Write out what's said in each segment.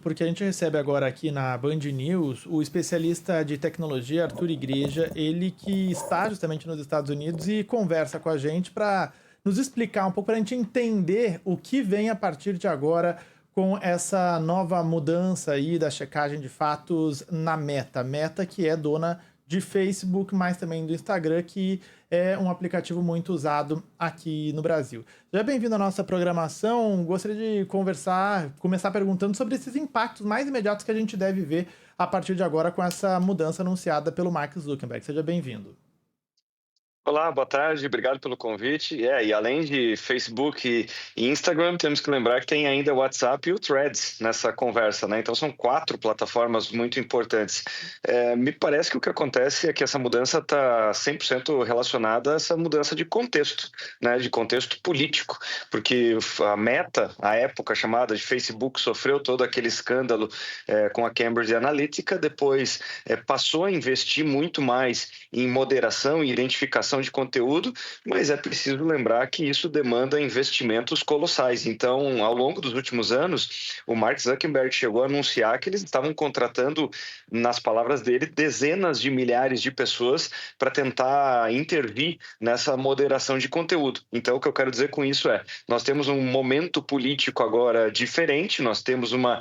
Porque a gente recebe agora aqui na Band News o especialista de tecnologia Arthur Igreja, ele que está justamente nos Estados Unidos e conversa com a gente para nos explicar um pouco, para a gente entender o que vem a partir de agora com essa nova mudança aí da checagem de fatos na Meta. Meta que é dona de Facebook, mas também do Instagram, que é um aplicativo muito usado aqui no Brasil. Seja bem-vindo à nossa programação. Gostaria de começar perguntando sobre esses impactos mais imediatos que a gente deve ver a partir de agora com essa mudança anunciada pelo Mark Zuckerberg. Seja bem-vindo. Olá, boa tarde, obrigado pelo convite. E além de Facebook e Instagram, temos que lembrar que tem ainda o WhatsApp e o Threads nessa conversa, né? Então são 4 plataformas muito importantes. Me parece que o que acontece é que essa mudança está 100% relacionada a essa mudança de contexto, né? De contexto político, porque a Meta, à época chamada de Facebook, sofreu todo aquele escândalo com a Cambridge Analytica, depois passou a investir muito mais em moderação e identificação de conteúdo, mas é preciso lembrar que isso demanda investimentos colossais. Então, ao longo dos últimos anos, o Mark Zuckerberg chegou a anunciar que eles estavam contratando, nas palavras dele, dezenas de milhares de pessoas para tentar intervir nessa moderação de conteúdo. Então, o que eu quero dizer com isso é, nós temos um momento político agora diferente, nós temos uma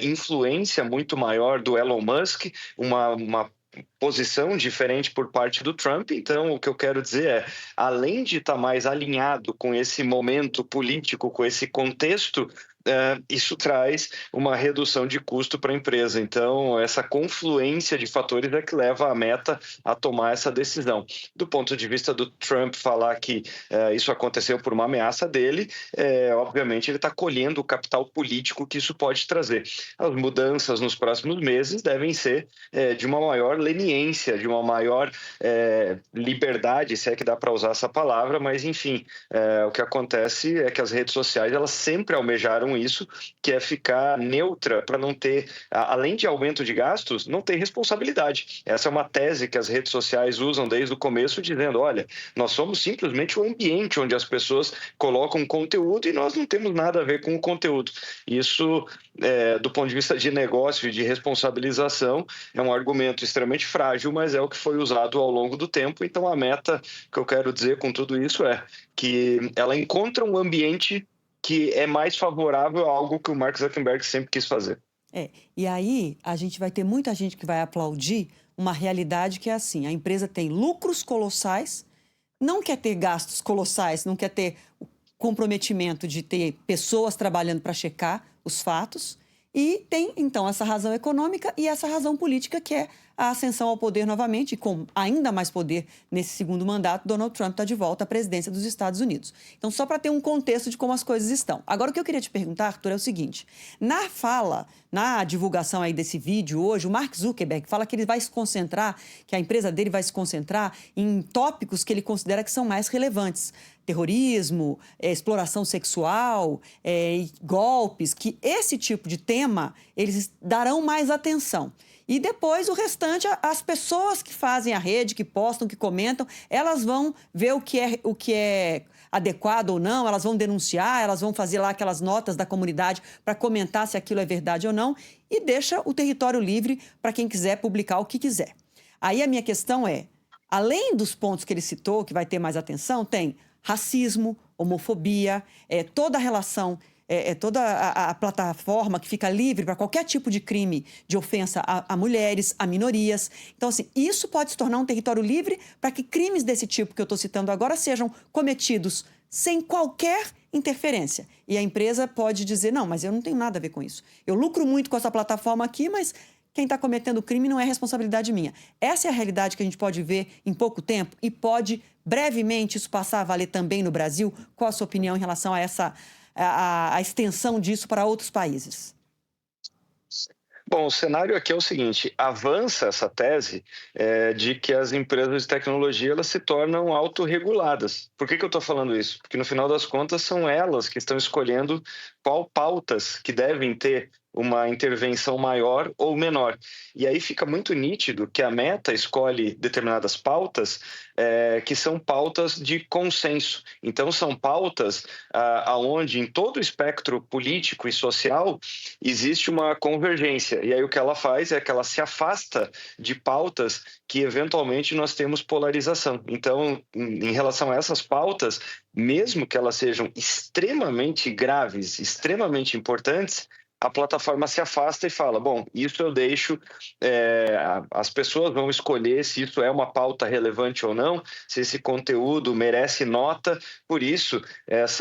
influência muito maior do Elon Musk, uma posição diferente por parte do Trump. Então, o que eu quero dizer é, além de estar mais alinhado com esse momento político, com esse contexto, isso traz uma redução de custo para a empresa. Então, essa confluência de fatores é que leva a Meta a tomar essa decisão. Do ponto de vista do Trump falar que isso aconteceu por uma ameaça dele, obviamente ele está colhendo o capital político que isso pode trazer. As mudanças nos próximos meses devem ser de uma maior leniência, de uma maior liberdade, se é que dá para usar essa palavra, mas enfim, o que acontece é que as redes sociais elas sempre almejaram isso, que é ficar neutra para não ter, além de aumento de gastos, não ter responsabilidade. Essa é uma tese que as redes sociais usam desde o começo, dizendo, olha, nós somos simplesmente o ambiente onde as pessoas colocam conteúdo e nós não temos nada a ver com o conteúdo. Isso, do ponto de vista de negócio e de responsabilização, é um argumento extremamente frágil, mas é o que foi usado ao longo do tempo. Então, a Meta, que eu quero dizer com tudo isso é que ela encontra um ambiente que é mais favorável a algo que o Mark Zuckerberg sempre quis fazer. E aí a gente vai ter muita gente que vai aplaudir uma realidade que é assim: a empresa tem lucros colossais, não quer ter gastos colossais, não quer ter o comprometimento de ter pessoas trabalhando para checar os fatos, e tem então essa razão econômica e essa razão política que é a ascensão ao poder novamente, e com ainda mais poder nesse segundo mandato, Donald Trump está de volta à presidência dos Estados Unidos. Então, só para ter um contexto de como as coisas estão. Agora, o que eu queria te perguntar, Arthur, é o seguinte: na fala, na divulgação aí desse vídeo hoje, o Mark Zuckerberg fala que ele vai se concentrar, que a empresa dele vai se concentrar em tópicos que ele considera que são mais relevantes. Terrorismo, exploração sexual, golpes, que esse tipo de tema eles darão mais atenção. E depois o restante, as pessoas que fazem a rede, que postam, que comentam, elas vão ver o que é adequado ou não, elas vão denunciar, elas vão fazer lá aquelas notas da comunidade para comentar se aquilo é verdade ou não, e deixa o território livre para quem quiser publicar o que quiser. Aí a minha questão é, além dos pontos que ele citou, que vai ter mais atenção, tem racismo, homofobia, toda a relação, toda a plataforma que fica livre para qualquer tipo de crime de ofensa a mulheres, a minorias. Então, assim, isso pode se tornar um território livre para que crimes desse tipo que eu estou citando agora sejam cometidos sem qualquer interferência. E a empresa pode dizer, não, mas eu não tenho nada a ver com isso. Eu lucro muito com essa plataforma aqui, mas quem está cometendo crime não é responsabilidade minha. Essa é a realidade que a gente pode ver em pouco tempo e pode brevemente isso passar a valer também no Brasil. Qual a sua opinião em relação a a extensão disso para outros países? Bom, o cenário aqui é o seguinte, avança essa tese de que as empresas de tecnologia elas se tornam autorreguladas. Por que eu estou falando isso? Porque no final das contas são elas que estão escolhendo qual pautas que devem ter uma intervenção maior ou menor. E aí fica muito nítido que a Meta escolhe determinadas pautas que são pautas de consenso. Então, são pautas onde, em todo o espectro político e social, existe uma convergência. E aí o que ela faz é que ela se afasta de pautas que, eventualmente, nós temos polarização. Então, em relação a essas pautas, mesmo que elas sejam extremamente graves, extremamente importantes, a plataforma se afasta e fala, bom, isso eu deixo, as pessoas vão escolher se isso é uma pauta relevante ou não, se esse conteúdo merece nota, por isso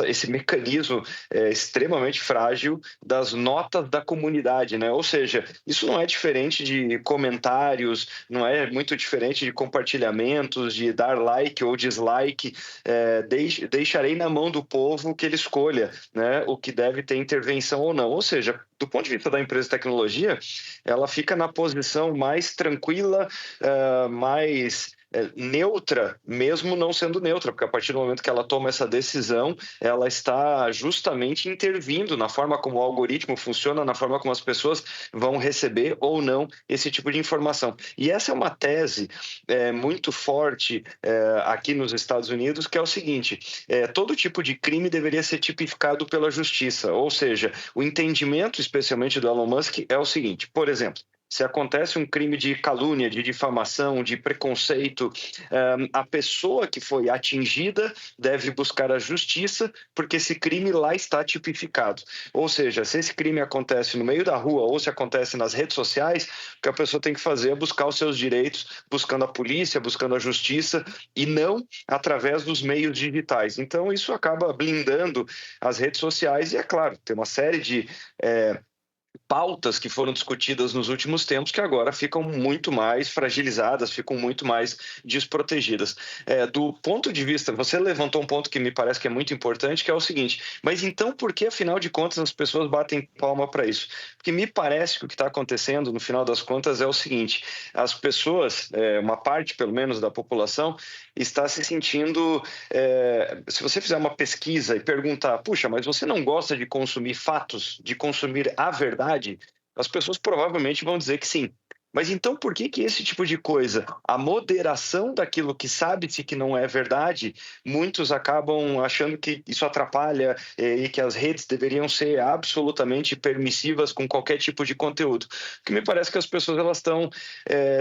esse mecanismo extremamente frágil das notas da comunidade, né? Ou seja, isso não é diferente de comentários, não é muito diferente de compartilhamentos, de dar like ou dislike, deixarei na mão do povo que ele escolha, né, o que deve ter intervenção ou não, ou seja, do ponto de vista da empresa de tecnologia, ela fica na posição mais tranquila, mais neutra, mesmo não sendo neutra, porque a partir do momento que ela toma essa decisão, ela está justamente intervindo na forma como o algoritmo funciona, na forma como as pessoas vão receber ou não esse tipo de informação. E essa é uma tese muito forte aqui nos Estados Unidos, que é o seguinte, todo tipo de crime deveria ser tipificado pela justiça, ou seja, o entendimento, especialmente do Elon Musk, é o seguinte, por exemplo, se acontece um crime de calúnia, de difamação, de preconceito, a pessoa que foi atingida deve buscar a justiça, porque esse crime lá está tipificado. Ou seja, se esse crime acontece no meio da rua ou se acontece nas redes sociais, o que a pessoa tem que fazer é buscar os seus direitos, buscando a polícia, buscando a justiça, e não através dos meios digitais. Então, isso acaba blindando as redes sociais e, é claro, tem uma série de pautas que foram discutidas nos últimos tempos que agora ficam muito mais fragilizadas, ficam muito mais desprotegidas. Do ponto de vista, você levantou um ponto que me parece que é muito importante, que é o seguinte, mas então por que, afinal de contas, as pessoas batem palma para isso? Porque me parece que o que está acontecendo, no final das contas, é o seguinte, as pessoas, uma parte, pelo menos, da população, está se sentindo... se você fizer uma pesquisa e perguntar, puxa, mas você não gosta de consumir fatos, de consumir a verdade? As pessoas provavelmente vão dizer que sim. Mas então por que esse tipo de coisa, a moderação daquilo que sabe-se que não é verdade, muitos acabam achando que isso atrapalha e que as redes deveriam ser absolutamente permissivas com qualquer tipo de conteúdo? Porque me parece que as pessoas elas estão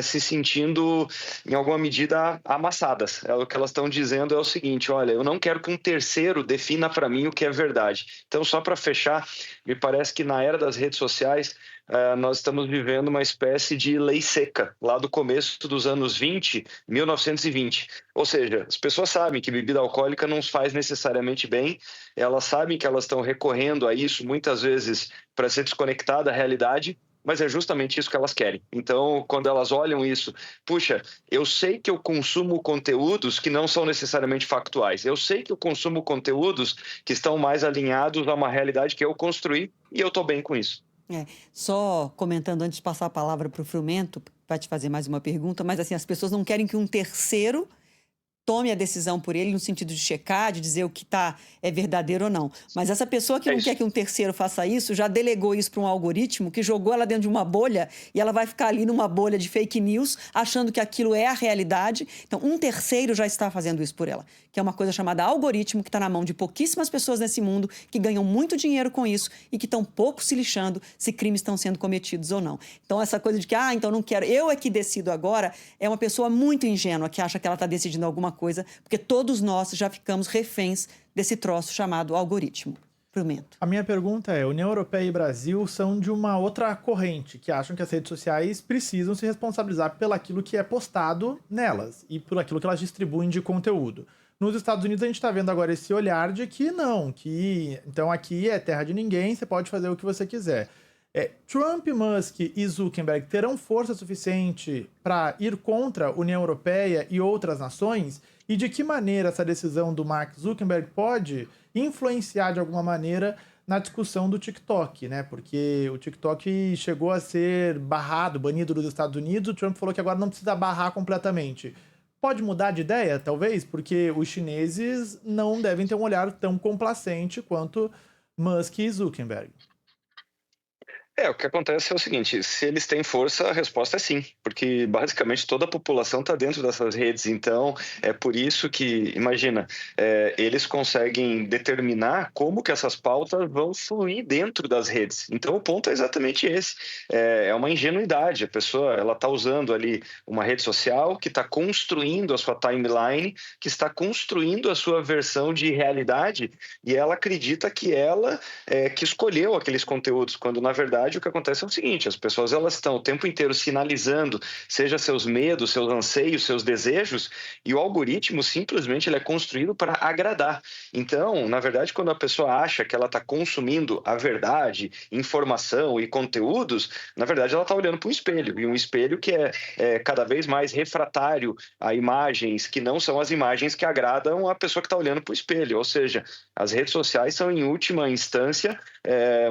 se sentindo, em alguma medida, amassadas. O que elas estão dizendo é o seguinte, olha, eu não quero que um terceiro defina para mim o que é verdade. Então, só para fechar, me parece que na era das redes sociais, nós estamos vivendo uma espécie de lei seca, lá do começo dos anos 1920. Ou seja, as pessoas sabem que bebida alcoólica não faz necessariamente bem, elas sabem que elas estão recorrendo a isso muitas vezes para ser desconectada da realidade, mas é justamente isso que elas querem. Então, quando elas olham isso, puxa, eu sei que eu consumo conteúdos que não são necessariamente factuais, eu sei que eu consumo conteúdos que estão mais alinhados a uma realidade que eu construí e eu estou bem com isso. Só comentando antes de passar a palavra para o Frumento, vai te fazer mais uma pergunta, mas assim, as pessoas não querem que um terceiro tome a decisão por ele, no sentido de checar, de dizer o que é verdadeiro ou não. Mas essa pessoa que não quer que um terceiro faça isso, já delegou isso para um algoritmo que jogou ela dentro de uma bolha e ela vai ficar ali numa bolha de fake news, achando que aquilo é a realidade. Então, um terceiro já está fazendo isso por ela, que é uma coisa chamada algoritmo, que está na mão de pouquíssimas pessoas nesse mundo, que ganham muito dinheiro com isso e que estão pouco se lixando se crimes estão sendo cometidos ou não. Então, essa coisa de que, então não quero, eu é que decido agora, é uma pessoa muito ingênua que acha que ela está decidindo alguma coisa, porque todos nós já ficamos reféns desse troço chamado algoritmo. Frumento. A minha pergunta é, União Europeia e Brasil são de uma outra corrente, que acham que as redes sociais precisam se responsabilizar pelaquilo que é postado nelas e por aquilo que elas distribuem de conteúdo. Nos Estados Unidos a gente está vendo agora esse olhar de que não, que então aqui é terra de ninguém, você pode fazer o que você quiser. Trump, Musk e Zuckerberg terão força suficiente para ir contra a União Europeia e outras nações? E de que maneira essa decisão do Mark Zuckerberg pode influenciar de alguma maneira na discussão do TikTok, né? Porque o TikTok chegou a ser barrado, banido dos Estados Unidos, o Trump falou que agora não precisa barrar completamente. Pode mudar de ideia, talvez? Porque os chineses não devem ter um olhar tão complacente quanto Musk e Zuckerberg. O que acontece é o seguinte, se eles têm força, a resposta é sim, porque basicamente toda a população está dentro dessas redes, então é por isso que, imagina, eles conseguem determinar como que essas pautas vão fluir dentro das redes. Então o ponto é exatamente esse, é uma ingenuidade, a pessoa ela está usando ali uma rede social que está construindo a sua timeline, que está construindo a sua versão de realidade e ela acredita que ela que escolheu aqueles conteúdos, quando na verdade o que acontece é o seguinte, as pessoas elas estão o tempo inteiro sinalizando, seja seus medos, seus anseios, seus desejos, e o algoritmo simplesmente ele é construído para agradar. Então, na verdade, quando a pessoa acha que ela está consumindo a verdade, informação e conteúdos, na verdade ela está olhando para um espelho, e um espelho que é cada vez mais refratário a imagens que não são as imagens que agradam a pessoa que está olhando para o espelho, ou seja, as redes sociais são, em última instância,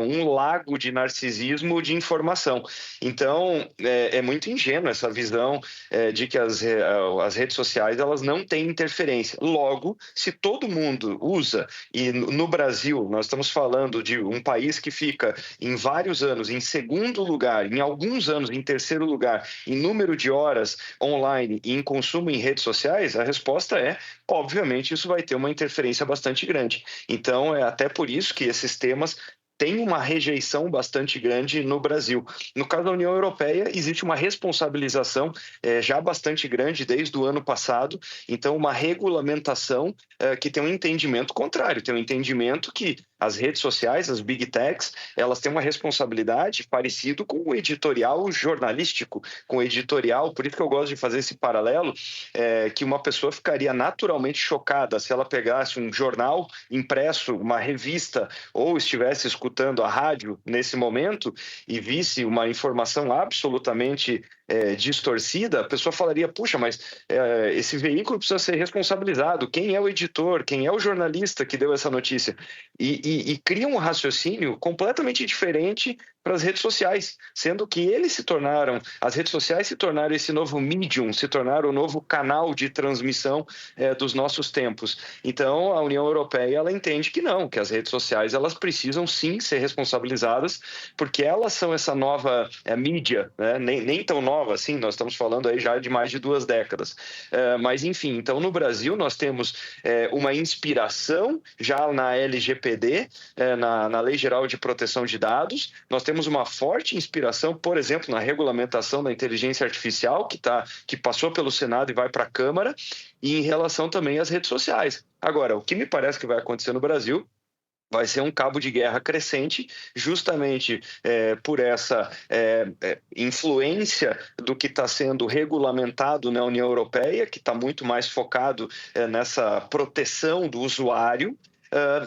um lago de narcisismo de informação. Então, é muito ingênua essa visão de que as redes sociais elas não têm interferência. Logo, se todo mundo usa, e no Brasil nós estamos falando de um país que fica em vários anos em segundo lugar, em alguns anos em terceiro lugar, em número de horas online e em consumo em redes sociais, a resposta é, obviamente, isso vai ter uma interferência bastante grande. Então, é até por isso que esses temas tem uma rejeição bastante grande no Brasil. No caso da União Europeia, existe uma responsabilização já bastante grande desde o ano passado, então uma regulamentação que tem um entendimento contrário, tem um entendimento que as redes sociais, as big techs, elas têm uma responsabilidade parecido com o editorial jornalístico, com o editorial, por isso que eu gosto de fazer esse paralelo, que uma pessoa ficaria naturalmente chocada se ela pegasse um jornal impresso, uma revista, ou estivesse escutando a rádio nesse momento e visse uma informação absolutamente distorcida, a pessoa falaria, puxa, mas esse veículo precisa ser responsabilizado, quem é o editor, quem é o jornalista que deu essa notícia? E cria um raciocínio completamente diferente para as redes sociais, sendo que as redes sociais se tornaram esse novo medium, se tornaram o novo canal de transmissão dos nossos tempos. Então, a União Europeia, ela entende que não, que as redes sociais, elas precisam sim ser responsabilizadas, porque elas são essa nova mídia, né? Nem tão nova assim, nós estamos falando aí já de mais de 2 décadas. Mas, enfim, então no Brasil nós temos uma inspiração já na LGPD, na Lei Geral de Proteção de Dados, nós temos uma forte inspiração, por exemplo, na regulamentação da inteligência artificial, que passou pelo Senado e vai para a Câmara, e em relação também às redes sociais. Agora, o que me parece que vai acontecer no Brasil vai ser um cabo de guerra crescente, justamente por essa influência do que está sendo regulamentado na União Europeia, que está muito mais focado nessa proteção do usuário,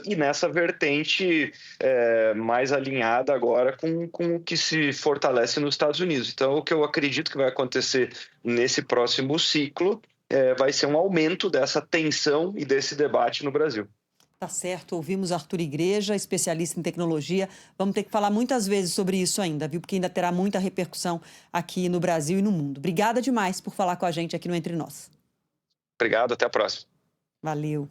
e nessa vertente mais alinhada agora com o que se fortalece nos Estados Unidos. Então, o que eu acredito que vai acontecer nesse próximo ciclo vai ser um aumento dessa tensão e desse debate no Brasil. Tá certo, ouvimos Arthur Igreja, especialista em tecnologia. Vamos ter que falar muitas vezes sobre isso ainda, viu? Porque ainda terá muita repercussão aqui no Brasil e no mundo. Obrigada demais por falar com a gente aqui no Entre Nós. Obrigado, até a próxima. Valeu.